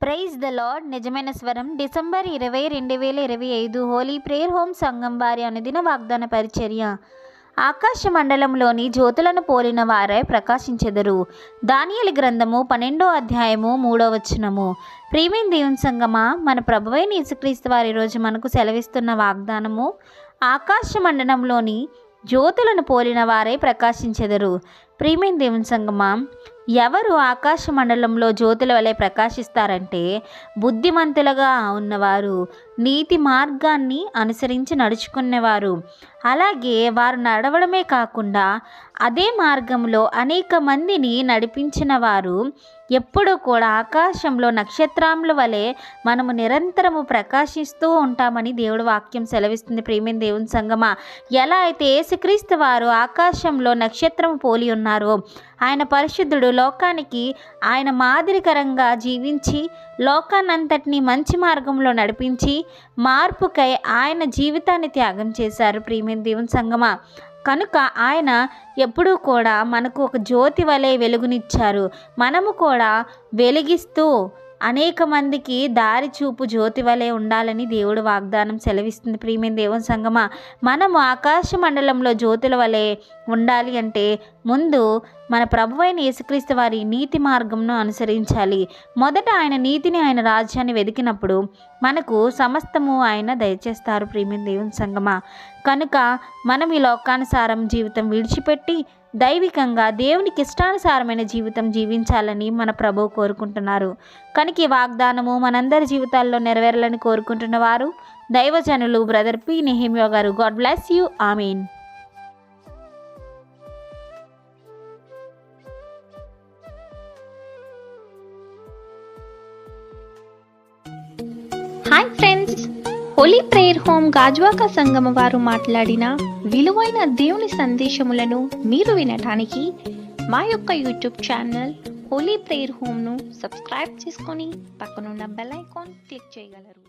Praise the lord. నిజమైన స్వరం December 20, 2025 Holi prayer home సంఘం వారి అనుదిన వాగ్దాన పరిచర్య. ఆకాశ మండలంలోని జ్యోతులను పోలిన వారై ప్రకాశించెదరు. దానియేలు గ్రంథము 12వ అధ్యాయము 3వ వచనము. ప్రియమైన దేవుని సంగమా, మన ప్రభువైన యేసుక్రీస్తు వారి రోజు మనకు సెలవిస్తున్న వాగ్దానము, ఆకాశ మండలంలోని జ్యోతులను పోలిన వారై ప్రకాశించెదరు. ప్రియమైన దేవుని సంగమా, ఎవరు ఆకాశ మండలంలో జ్యోతుల వలె ప్రకాశిస్తారంటే బుద్ధిమంతులుగా ఉన్నవారు, నీతి మార్గాన్ని అనుసరించి నడుచుకునేవారు. అలాగే వారు నడవడమే కాకుండా అదే మార్గంలో అనేక మందిని నడిపించిన వారు. ఎప్పుడూ కూడా ఆకాశంలో నక్షత్రముల వలె మనము నిరంతరము ప్రకాశిస్తూ ఉంటామని దేవుడు వాక్యం సెలవిస్తుంది. ప్రియమైన దేవుని సంగమా, ఎలా అయితే యేసుక్రీస్తు వారు ఆకాశంలో నక్షత్రము పోలి ఉన్నారో, ఆయన పరిశుద్ధుడు, లోకానికి ఆయన మాదిరికరంగా జీవించి లోకాన్నంతటినీ మంచి మార్గంలో నడిపించి మార్పుకై ఆయన జీవితాన్ని త్యాగం చేశారు. ప్రియమైన దేవుని సంగమా, కనుక ఆయన ఎప్పుడూ కూడా మనకు ఒక జ్యోతి వలె వెలుగునిచ్చారు. మనము కూడా వెలిగిస్తూ అనేక మందికి దారి చూపు జ్యోతి వలె ఉండాలని దేవుడు వాగ్దానం సెలవిస్తుంది. ప్రియమైన దేవుని సంగమా, మనము ఆకాశ మండలంలో జ్యోతుల వలె ఉండాలి అంటే ముందు మన ప్రభువైన యేసుక్రీస్తు వారి నీతి మార్గంను అనుసరించాలి. మొదట ఆయన నీతిని, ఆయన రాజ్యాన్ని వెతికినప్పుడు మనకు సమస్తము ఆయన దయచేస్తారు. ప్రియమైన దేవుని సంగమా, కనుక మనం ఈ లోకానుసారం జీవితం విడిచిపెట్టి దైవికంగా దేవునికి ఇష్టానుసారమైన జీవితం జీవించాలని మన ప్రభువు కోరుకుంటున్నారు. కనుక ఈ వాగ్దానము మనందరి జీవితాల్లో నెరవేరాలని కోరుకుంటున్న వారు దైవజనులు బ్రదర్ పి. నెహెమ్యా గారు. God bless you. ఆమీన్. Hi friends, holy prayer home Gajuwaka సంగమ వారు మాట్లాడిన విలువైన దేవుని సందేశములను మీరు వినటానికి మా యొక్క యూట్యూబ్ ఛానల్ హోలీ ప్రేయర్ హోమ్ను సబ్స్క్రైబ్ చేసుకొని పక్కనున్న బెల్ ఐకాన్ క్లిక్ చేయగలరు.